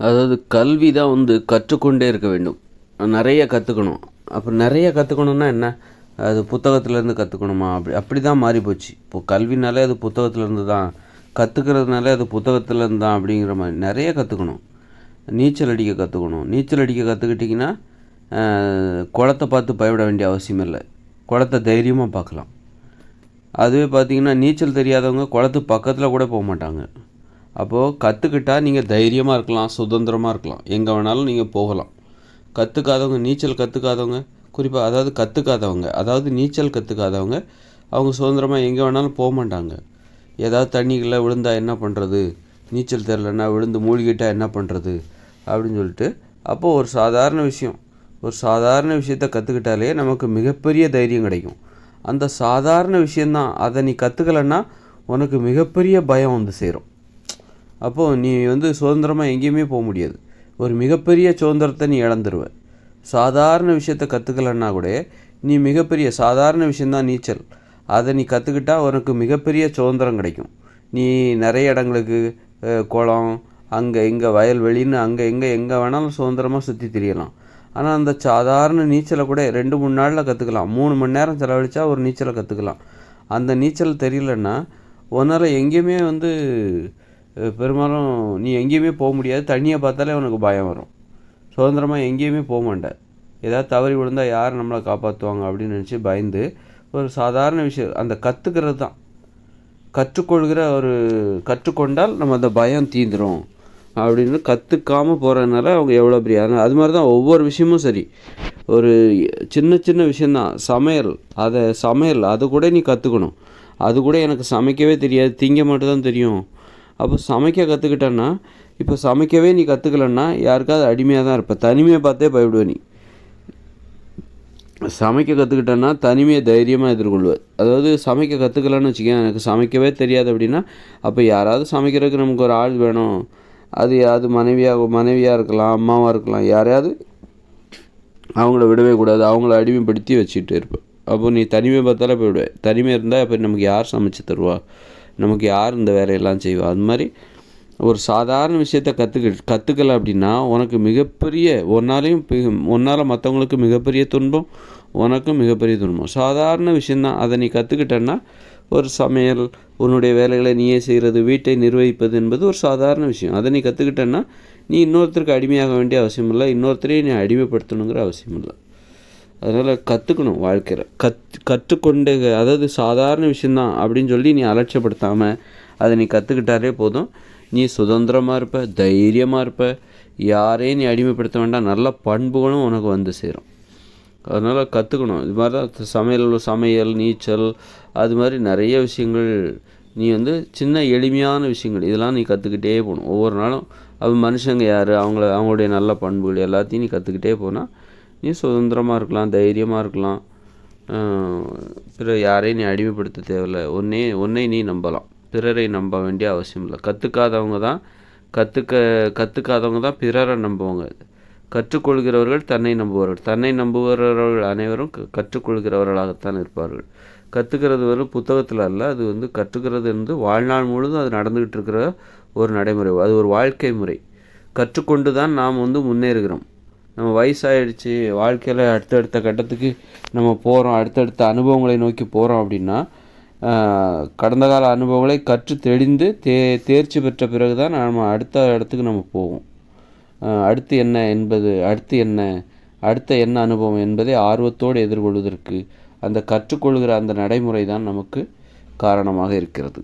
அதாவது கல்வி தான் வந்து கற்றுக்கொண்டே இருக்க வேண்டும். நிறைய கற்றுக்கணும். அப்புறம் நிறைய கற்றுக்கணுன்னா என்ன? அது புத்தகத்துலேருந்து கற்றுக்கணுமா? அப்படி தான் மாறி போச்சு. இப்போது கல்வினாலே அது புத்தகத்துலேருந்து தான், கற்றுக்கிறதுனாலே அது புத்தகத்துலேருந்து தான் அப்படிங்கிற மாதிரி நிறைய கற்றுக்கணும். நீச்சல் அடிக்க கற்றுக்கணும். நீச்சல் அடிக்க கற்றுக்கிட்டிங்கன்னா குளத்தை பார்த்து பயப்பட வேண்டிய அவசியம் இல்லை. குளத்தை தைரியமாக பார்க்கலாம். அதுவே பார்த்திங்கன்னா நீச்சல் தெரியாதவங்க குளத்து பக்கத்தில் கூட போக மாட்டாங்க. அப்போது கற்றுக்கிட்டால் நீங்கள் தைரியமாக இருக்கலாம், சுதந்திரமாக இருக்கலாம், எங்கே வேணாலும் நீங்கள் போகலாம். கற்றுக்காதவங்க, நீச்சல் கற்றுக்காதவங்க, குறிப்பாக அதாவது நீச்சல் கற்றுக்காதவங்க அவங்க சுதந்திரமாக எங்கே வேணாலும் போக மாட்டாங்க. ஏதாவது தண்ணிக்குள்ளே விழுந்தால் என்ன பண்ணுறது, நீச்சல் தெரிலன்னா விழுந்து மூழ்கிட்டால் என்ன பண்ணுறது அப்படின்னு சொல்லிட்டு, அப்போது ஒரு சாதாரண விஷயத்தை கற்றுக்கிட்டாலே நமக்கு மிகப்பெரிய தைரியம் கிடைக்கும். அந்த சாதாரண விஷயந்தான், அதை நீ கற்றுக்கலன்னா உனக்கு மிகப்பெரிய பயம் வந்து சேரும். அப்போது நீ வந்து சுதந்திரமாக எங்கேயுமே போக முடியாது. ஒரு மிகப்பெரிய சுதந்திரத்தை நீ இழந்துருவ. சாதாரண விஷயத்தை கற்றுக்கலன்னா கூட நீ சாதாரண விஷயந்தான் நீச்சல், அதை நீ கற்றுக்கிட்டா உனக்கு மிகப்பெரிய சுதந்திரம் கிடைக்கும். நீ நிறைய இடங்களுக்கு, குளம், அங்கே இங்கே வயல்வெளின்னு எங்கே வேணாலும் சுதந்திரமாக சுற்றி திரியலாம். ஆனால் அந்த சாதாரண நீச்சலை கூட 2-3 நாளில் கற்றுக்கலாம். 3 மணி நேரம் செலவழித்தா ஒரு நீச்சலை கற்றுக்கலாம். அந்த நீச்சல் தெரியலன்னா உன்னால் எங்கேயுமே வந்து பெரும்பாலும் நீ எங்கேயுமே போக முடியாது. தண்ணியை பார்த்தாலே உனக்கு பயம் வரும். சுதந்திரமாக எங்கேயுமே போக மாட்டேன். ஏதாவது தவறி விழுந்தால் யார் நம்மளை காப்பாற்றுவாங்க அப்படின்னு நினச்சி பயந்து ஒரு சாதாரண விஷயம் அந்த கற்றுக்கிறது தான். கற்றுக்கொண்டால் நம்ம அந்த பயம் தீந்துடும் அப்படின்னு கற்றுக்காமல் போகிறதுனால அவங்க எவ்வளோ பெரிய. அது மாதிரி தான் ஒவ்வொரு விஷயமும் சரி. ஒரு சின்ன விஷயந்தான் சமையல் அது கூட நீ கற்றுக்கணும். அது கூட எனக்கு சமைக்கவே தெரியாது, திங்க மட்டும் தான் தெரியும். அப்போ சமைக்க கற்றுக்கிட்டேன்னா, இப்போ சமைக்கவே நீ கற்றுக்கலன்னா யாருக்காவது அடிமையாக தான் இருப்ப. தனிமையை பார்த்தே பயப்படுவ நீ. சமைக்க கற்றுக்கிட்டேன்னா தனிமையை தைரியமாக எதிர்கொள்வேன். அதாவது சமைக்க கற்றுக்கலன்னு வச்சுக்கேன், எனக்கு சமைக்கவே தெரியாது அப்படின்னா, அப்போ யாராவது சமைக்கிறதுக்கு நமக்கு ஒரு ஆள் வேணும். அது மனைவியாக இருக்கலாம், அம்மாவாக இருக்கலாம், யாரையாவது அவங்கள விடவே கூடாது. அவங்கள அடிமைப்படுத்தி வச்சுட்டு இருப்பேன். அப்போது நீ தனிமையை பார்த்தாலே போயிடுவேன். தனிமை இருந்தால் அப்போ நமக்கு யார் சமைச்சு தருவா, நமக்கு யார் இந்த வேலையெல்லாம் செய்வா? அது மாதிரி ஒரு சாதாரண விஷயத்த கற்றுக்கல அப்படின்னா உனக்கு மிகப்பெரிய ஒன்றால் மற்றவங்களுக்கு மிகப்பெரிய துன்பம், உனக்கும் மிகப்பெரிய துன்பம். சாதாரண விஷயந்தான், அதை நீ கற்றுக்கிட்டன்னா ஒரு சமையல், உன்னுடைய வேலைகளை நீயே செய்கிறது, வீட்டை நிர்வகிப்பது என்பது ஒரு சாதாரண விஷயம். அதை நீ கற்றுக்கிட்டன்னா நீ இன்னொருத்தருக்கு அடிமையாக வேண்டிய அவசியம் இல்லை, இன்னொருத்தரையும் நீ அடிமைப்படுத்தணுங்கிற அவசியம் இல்லை. அதனால் கற்றுக்கணும் வாழ்க்கையில். கற்றுக்கொண்டு அதாவது சாதாரண விஷயந்தான் அப்படின்னு சொல்லி நீ அலட்சியப்படுத்தாமல் அதை நீ கற்றுக்கிட்டாலே போதும். நீ சுதந்திரமாக இருப்ப, தைரியமாக இருப்ப, யாரையும் நீ அடிமைப்படுத்த வேண்டாம், நல்ல பண்புகளும் உனக்கு வந்து சேரும். அதனால் கற்றுக்கணும். இது மாதிரி தான் சமையல், நீச்சல், அது மாதிரி நிறைய விஷயங்கள் நீ வந்து சின்ன எளிமையான விஷயங்கள் இதெல்லாம் நீ கற்றுக்கிட்டே போகணும். ஒவ்வொரு நாளும் மனுஷங்க யார், அவங்களுடைய நல்ல பண்புகள் எல்லாத்தையும் நீ கற்றுக்கிட்டே போனால் நீ சுதந்திரமாக இருக்கலாம், தைரியமாக இருக்கலாம். பிற யாரையும் நீ அடிமைப்படுத்த தேவையில்லை. உன்னை நீ நம்பலாம், பிறரை நம்ப வேண்டிய அவசியம் இல்லை. கற்றுக்காதவங்க தான் பிறரை நம்புவாங்க. கற்றுக்கொள்கிறவர்கள் தன்னை நம்புகிறவர்கள் அனைவரும் கற்றுக்கொள்கிறவர்களாகத்தான் இருப்பார்கள். கற்றுக்கிறது வெறும் புத்தகத்தில் அல்ல, அது வந்து கற்றுக்கிறது வந்து வாழ்நாள் முழுதும் அது நடந்துக்கிட்டு இருக்கிற ஒரு நடைமுறை. அது ஒரு வாழ்க்கை முறை. கற்றுக்கொண்டு தான் நாம் வந்து முன்னேறுகிறோம். நம்ம வயசாகிடுச்சு, வாழ்க்கையில் அடுத்தடுத்த கட்டத்துக்கு நம்ம போகிறோம், அடுத்தடுத்த அனுபவங்களை நோக்கி போகிறோம் அப்படின்னா கடந்த கால அனுபவங்களை கற்று தெளிந்து தேர்ச்சி பெற்ற பிறகு தான் நம்ம அடுத்த இடத்துக்கு நம்ம போவோம். அடுத்த என்ன அனுபவம் என்பதை ஆர்வத்தோடு எதிர்கொள்வதற்கு அந்த கற்றுக்கொள்கிற அந்த நடைமுறை தான் நமக்கு காரணமாக இருக்கிறது.